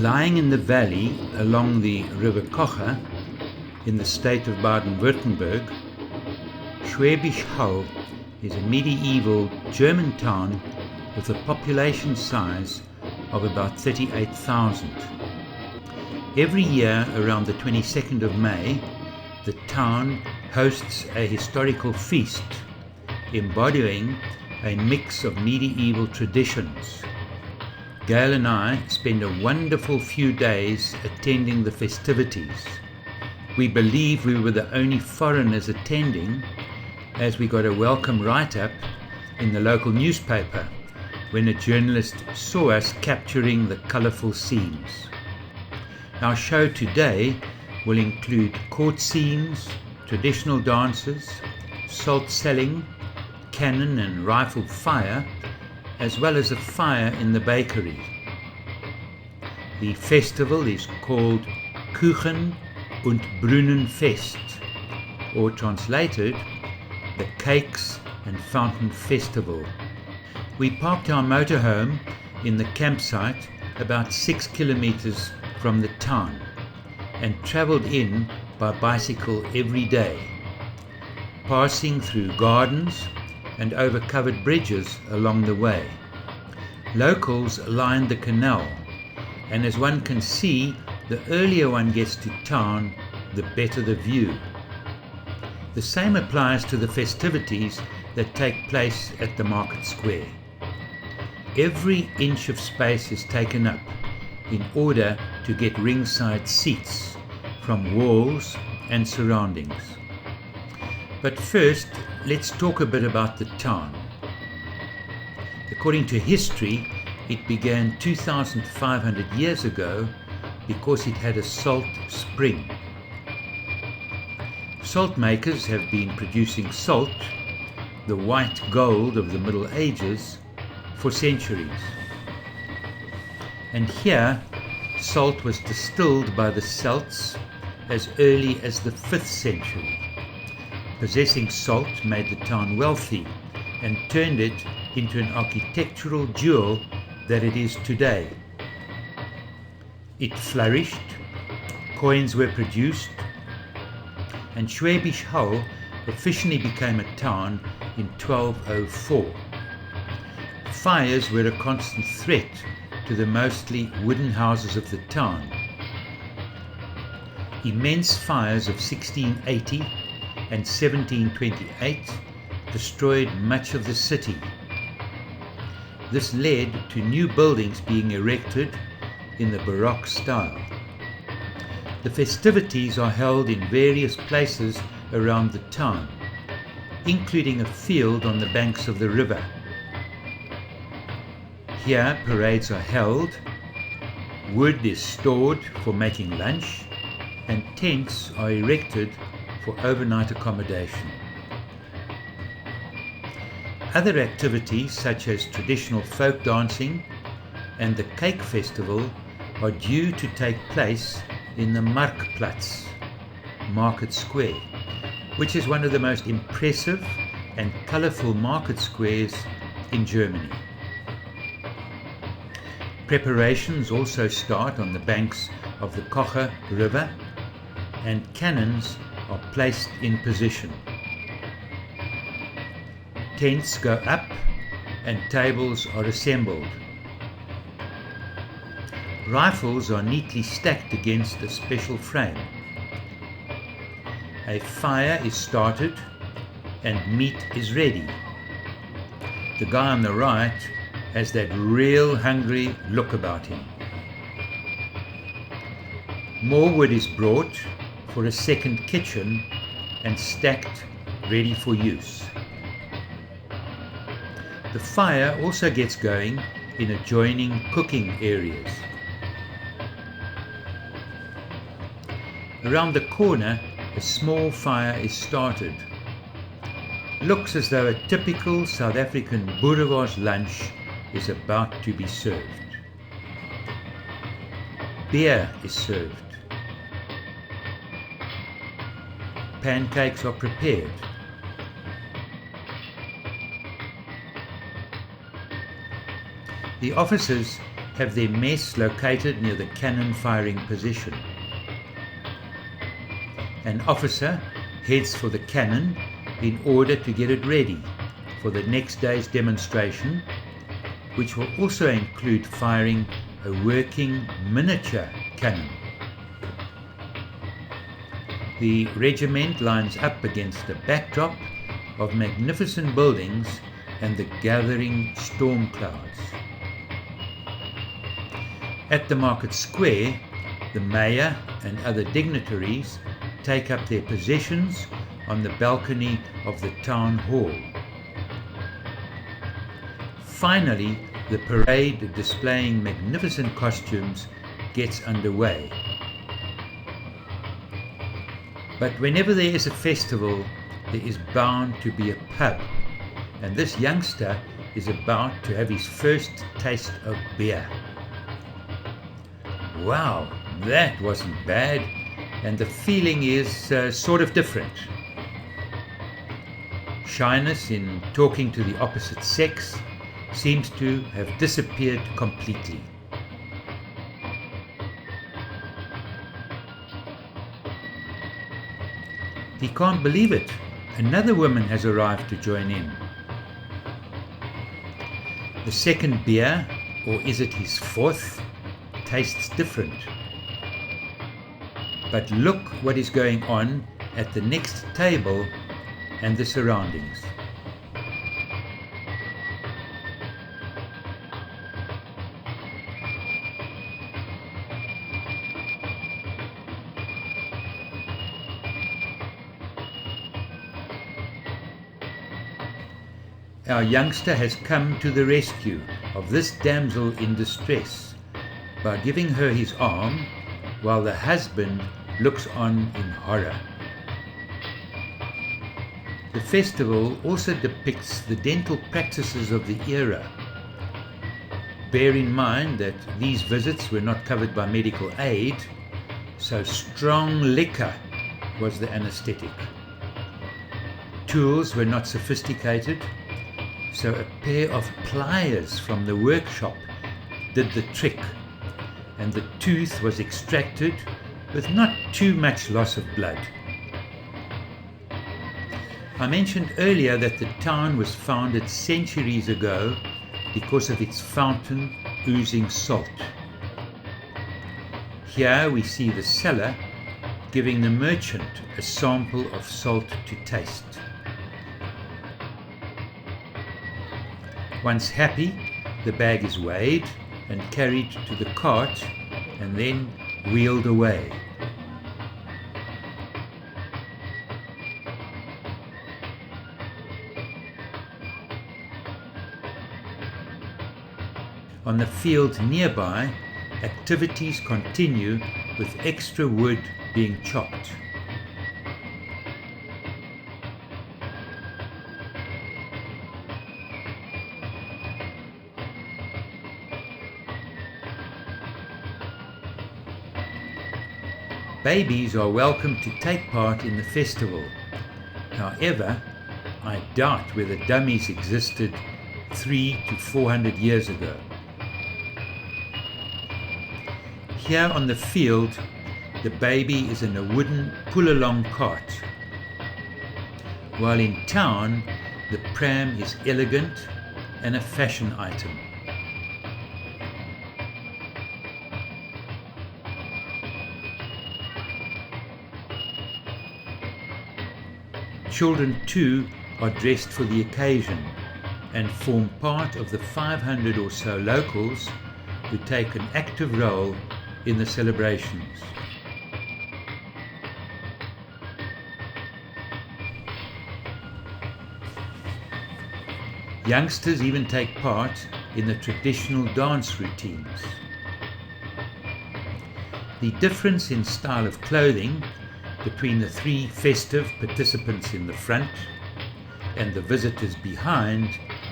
Lying in the valley along the river Kocher in the state of Baden-Württemberg, Schwäbisch Hall is a medieval German town with a population size of about 38,000. Every year around the 22nd of May, the town hosts a historical feast embodying a mix of medieval traditions. Gail and I spend a wonderful few days attending the festivities. We believe we were the only foreigners attending, as we got a welcome write-up in the local newspaper when a journalist saw us capturing the colourful scenes. Our show today will include court scenes, traditional dances, salt selling, cannon and rifle fire, as well as a fire in the bakery. The festival is called Kuchen und Brunnenfest, or translated, the Cakes and Fountain Festival. We parked our motorhome in the campsite about 6 kilometers from the town and travelled in by bicycle every day, passing through gardens and over covered bridges along the way. Locals lined the canal, and as one can see, the earlier one gets to town, the better the view. The same applies to the festivities that take place at the market square. Every inch of space is taken up in order to get ringside seats from walls and surroundings. But first, let's talk a bit about the town. According to history, it began 2,500 years ago because it had a salt spring. Salt makers have been producing salt, the white gold of the Middle Ages, for centuries. And here, salt was distilled by the Celts as early as the 5th century. Possessing salt made the town wealthy and turned it into an architectural jewel that it is today. It flourished, coins were produced, and Schwäbisch Hall officially became a town in 1204. Fires were a constant threat to the mostly wooden houses of the town. Immense fires of 1680 and 1728 destroyed much of the city. This led to new buildings being erected in the Baroque style. The festivities are held in various places around the town, including a field on the banks of the river. Here parades are held, wood is stored for making lunch, and tents are erected for overnight accommodation. Other activities such as traditional folk dancing and the cake festival are due to take place in the Marktplatz, Market Square, which is one of the most impressive and colourful market squares in Germany. Preparations also start on the banks of the Kocher River, and cannons are placed in position. Tents go up and tables are assembled. Rifles are neatly stacked against a special frame. A fire is started and meat is ready. The guy on the right has that real hungry look about him. More wood is brought for a second kitchen and stacked ready for use. The fire also gets going in adjoining cooking areas. Around the corner, a small fire is started. Looks as though a typical South African boerewors lunch is about to be served. Beer is served. Pancakes are prepared. The officers have their mess located near the cannon firing position. An officer heads for the cannon in order to get it ready for the next day's demonstration, which will also include firing a working miniature cannon. The regiment lines up against a backdrop of magnificent buildings and the gathering storm clouds. At the market square, the mayor and other dignitaries take up their positions on the balcony of the town hall. Finally, the parade displaying magnificent costumes gets underway. But whenever there is a festival, there is bound to be a pub, and this youngster is about to have his first taste of beer. Wow, that wasn't bad, and the feeling is sort of different. Shyness in talking to the opposite sex seems to have disappeared completely. He can't believe it. Another woman has arrived to join in. The second beer, or is it his fourth, tastes different. But look what is going on at the next table and the surroundings. Our youngster has come to the rescue of this damsel in distress by giving her his arm while the husband looks on in horror. The festival also depicts the dental practices of the era. Bear in mind that these visits were not covered by medical aid, so strong liquor was the anesthetic. Tools were not sophisticated, so a pair of pliers from the workshop did the trick, and the tooth was extracted with not too much loss of blood. I mentioned earlier that the town was founded centuries ago because of its fountain oozing salt. Here we see the seller giving the merchant a sample of salt to taste. Once happy, the bag is weighed and carried to the cart and then wheeled away. On the field nearby, activities continue with extra wood being chopped. Babies are welcome to take part in the festival. However, I doubt whether dummies existed 300 to 400 years ago. Here on the field, the baby is in a wooden pull-along cart, while in town, the pram is elegant and a fashion item. Children too are dressed for the occasion and form part of the 500 or so locals who take an active role in the celebrations. Youngsters even take part in the traditional dance routines. The difference in style of clothing between the three festive participants in the front and the visitors behind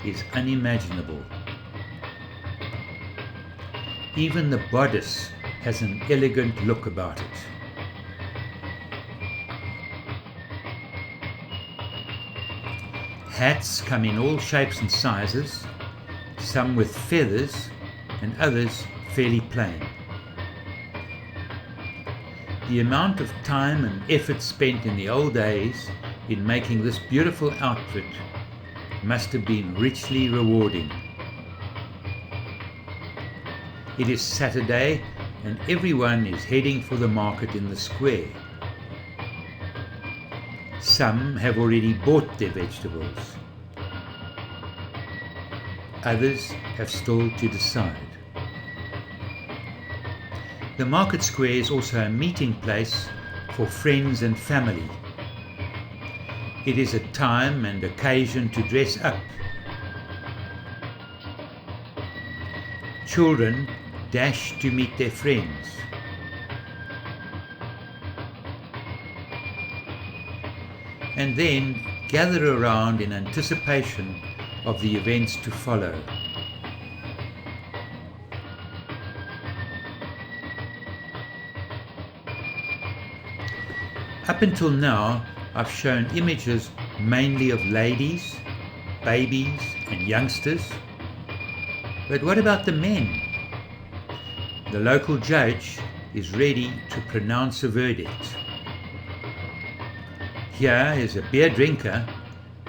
is unimaginable. Even the bodice has an elegant look about it. Hats come in all shapes and sizes, some with feathers and others fairly plain. The amount of time and effort spent in the old days in making this beautiful outfit must have been richly rewarding. It is Saturday and everyone is heading for the market in the square. Some have already bought their vegetables. Others have still to decide. The market square is also a meeting place for friends and family. It is a time and occasion to dress up. Children dash to meet their friends. And then gather around in anticipation of the events to follow. Up until now, I've shown images mainly of ladies, babies and youngsters. But what about the men? The local judge is ready to pronounce a verdict. Here is a beer drinker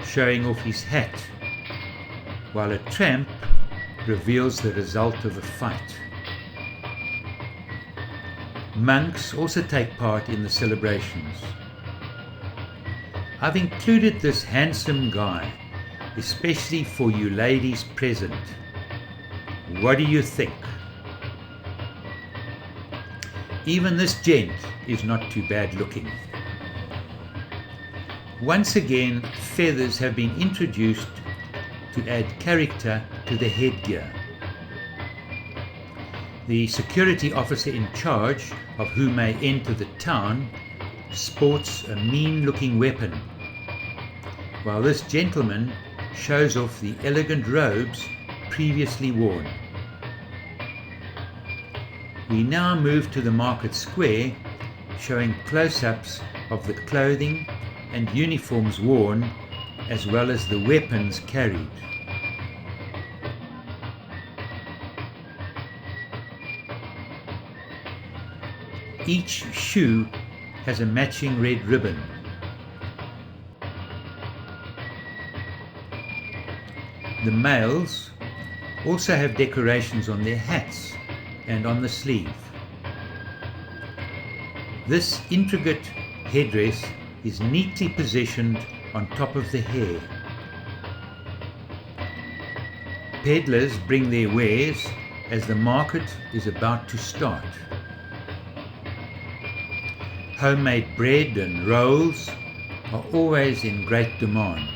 showing off his hat, while a tramp reveals the result of a fight. Monks also take part in the celebrations. I've included this handsome guy, especially for you ladies present. What do you think? Even this gent is not too bad looking. Once again, feathers have been introduced to add character to the headgear. The security officer in charge of who may enter the town sports a mean-looking weapon, while this gentleman shows off the elegant robes previously worn. We now move to the market square, showing close-ups of the clothing and uniforms worn, as well as the weapons carried. Each shoe has a matching red ribbon. The males also have decorations on their hats and on the sleeve. This intricate headdress is neatly positioned on top of the hair. Peddlers bring their wares as the market is about to start. Homemade bread and rolls are always in great demand.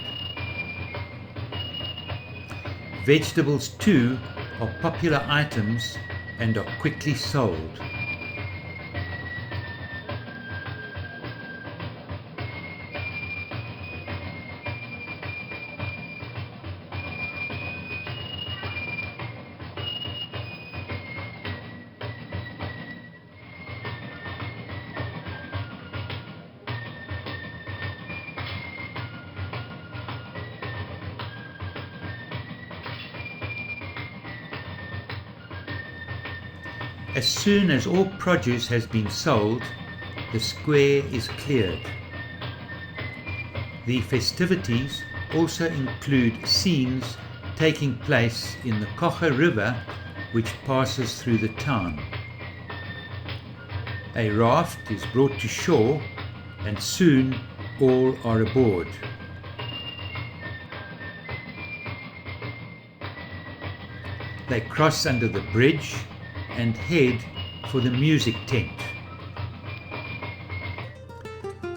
Vegetables too are popular items and are quickly sold. As soon as all produce has been sold, the square is cleared. The festivities also include scenes taking place in the Cocha River, which passes through the town. A raft is brought to shore and soon all are aboard. They cross under the bridge and head for the music tent.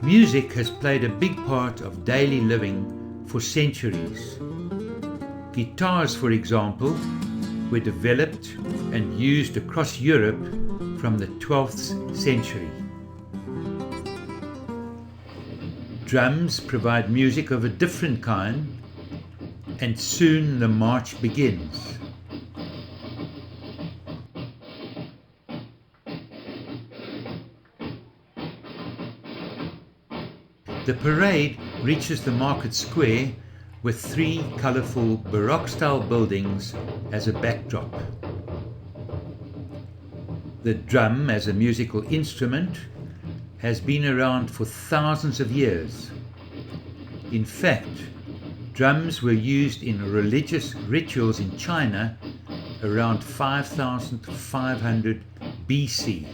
Music has played a big part of daily living for centuries. Guitars, for example, were developed and used across Europe from the 12th century. Drums provide music of a different kind, and soon the march begins. The parade reaches the market square with three colourful Baroque-style buildings as a backdrop. The drum as a musical instrument has been around for thousands of years. In fact, drums were used in religious rituals in China around 5500 BC.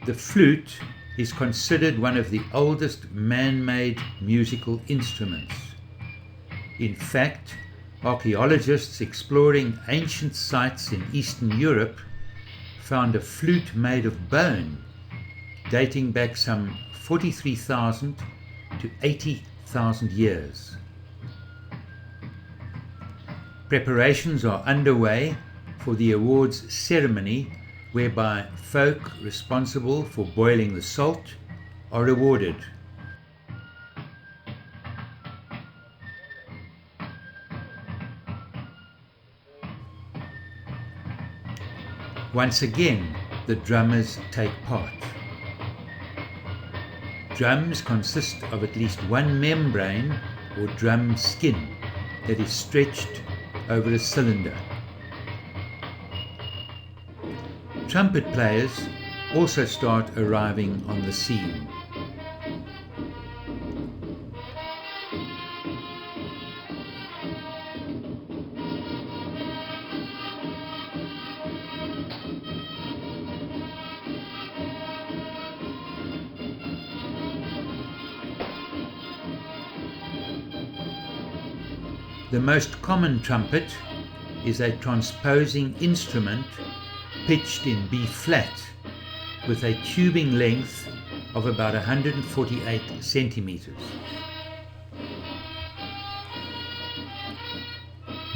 The flute is considered one of the oldest man-made musical instruments. In fact, archaeologists exploring ancient sites in Eastern Europe found a flute made of bone dating back some 43,000 to 80,000 years. Preparations are underway for the awards ceremony, whereby folk responsible for boiling the salt are awarded. Once again, the drummers take part. Drums consist of at least one membrane or drum skin that is stretched over a cylinder. Trumpet players also start arriving on the scene. The most common trumpet is a transposing instrument pitched in B flat with a tubing length of about 148 centimeters.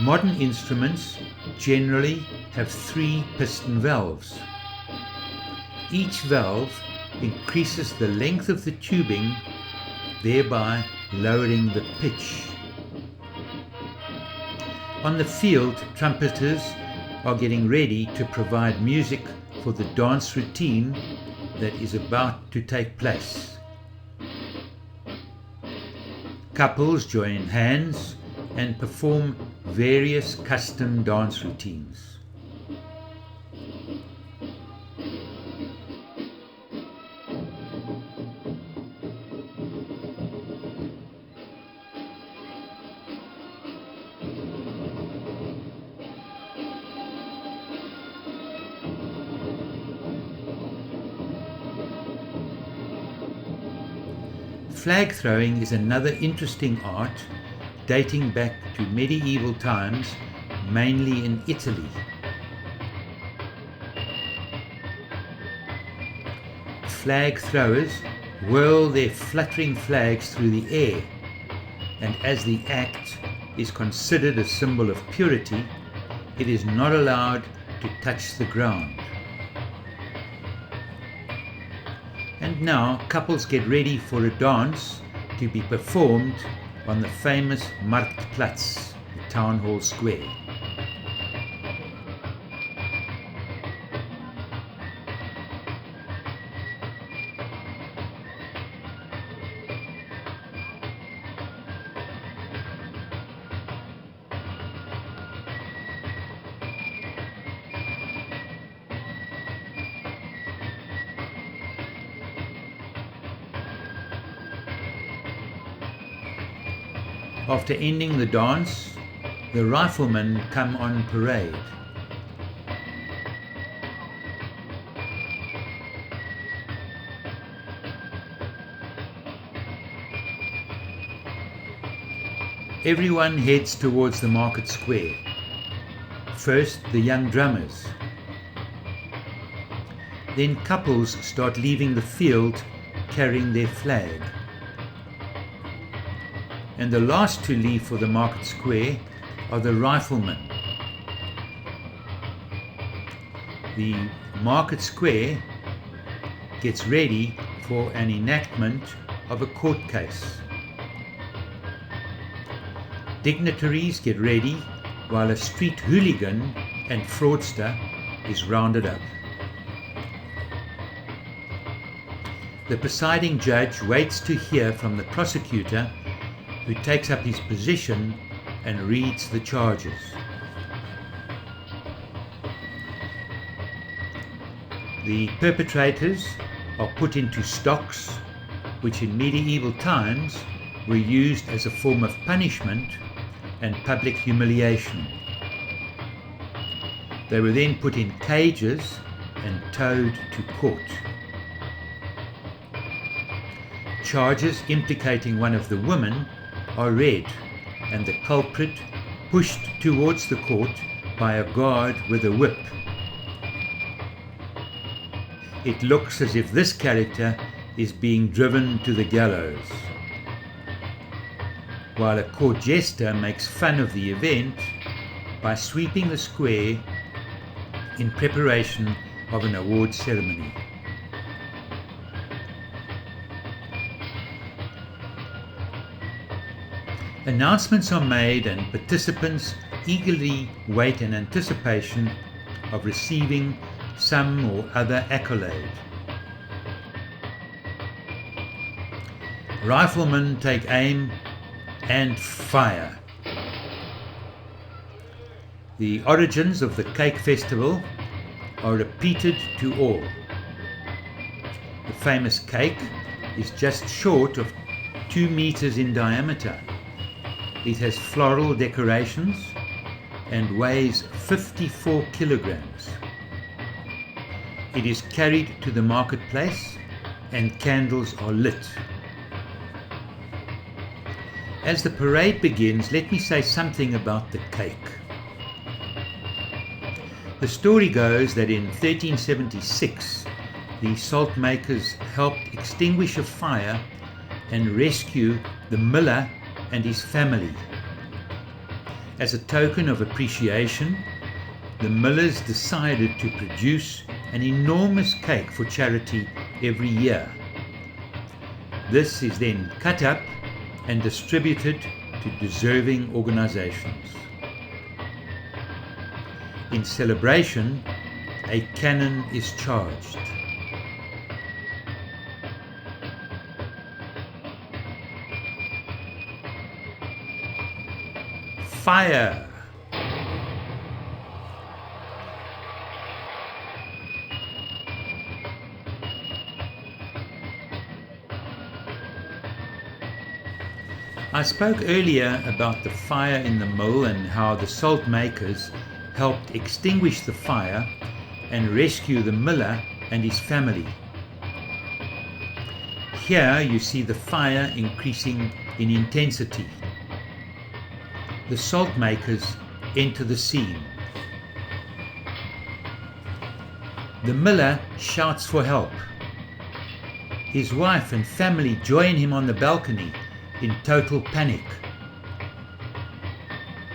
Modern instruments generally have 3 piston valves. Each valve increases the length of the tubing, thereby lowering the pitch. On the field, trumpeters are getting ready to provide music for the dance routine that is about to take place. Couples join hands and perform various custom dance routines. Flag throwing is another interesting art dating back to medieval times, mainly in Italy. Flag throwers whirl their fluttering flags through the air, and as the act is considered a symbol of purity, it is not allowed to touch the ground. And now couples get ready for a dance to be performed on the famous Marktplatz, the town hall square. After ending the dance, the riflemen come on parade. Everyone heads towards the market square. First, the young drummers. Then couples start leaving the field carrying their flag. And the last to leave for the market square are the riflemen. The market square gets ready for an enactment of a court case. Dignitaries get ready while a street hooligan and fraudster is rounded up. The presiding judge waits to hear from the prosecutor, who takes up his position and reads the charges. The perpetrators are put into stocks, which in medieval times were used as a form of punishment and public humiliation. They were then put in cages and towed to court. Charges implicating one of the women are read and the culprit pushed towards the court by a guard with a whip. It looks as if this character is being driven to the gallows, while a court jester makes fun of the event by sweeping the square in preparation of an award ceremony. Announcements are made and participants eagerly wait in anticipation of receiving some or other accolade. Riflemen take aim and fire. The origins of the cake festival are repeated to all. The famous cake is just short of 2 meters in diameter. It has floral decorations and weighs 54 kilograms. It is carried to the marketplace and candles are lit. As the parade begins, let me say something about the cake. The story goes that in 1376, the salt makers helped extinguish a fire and rescue the miller and his family. As a token of appreciation, the millers decided to produce an enormous cake for charity every year. This is then cut up and distributed to deserving organizations. In celebration, a cannon is charged. Fire! I spoke earlier about the fire in the mill and how the salt makers helped extinguish the fire and rescue the miller and his family. Here you see the fire increasing in intensity. The salt makers enter the scene. The miller shouts for help. His wife and family join him on the balcony in total panic.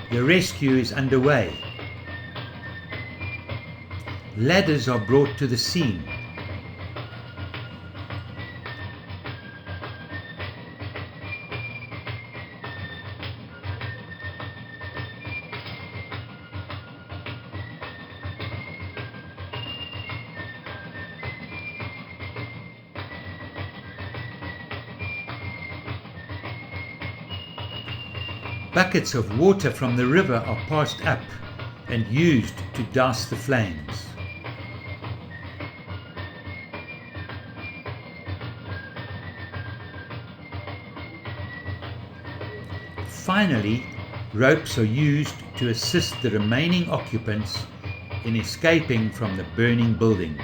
The rescue is underway. Ladders are brought to the scene. Buckets of water from the river are passed up and used to douse the flames. Finally, ropes are used to assist the remaining occupants in escaping from the burning building.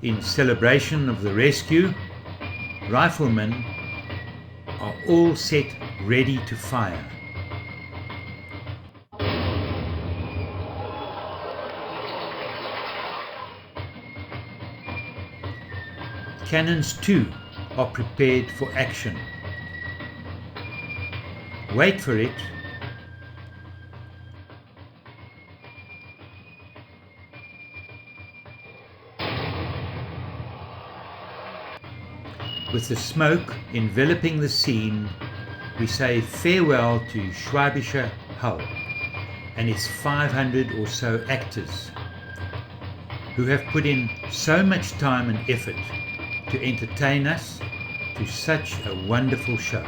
In celebration of the rescue, riflemen are all set ready to fire. Cannons too are prepared for action. Wait for it. With the smoke enveloping the scene, we say farewell to Schwäbische Hall and its 500 or so actors who have put in so much time and effort to entertain us to such a wonderful show.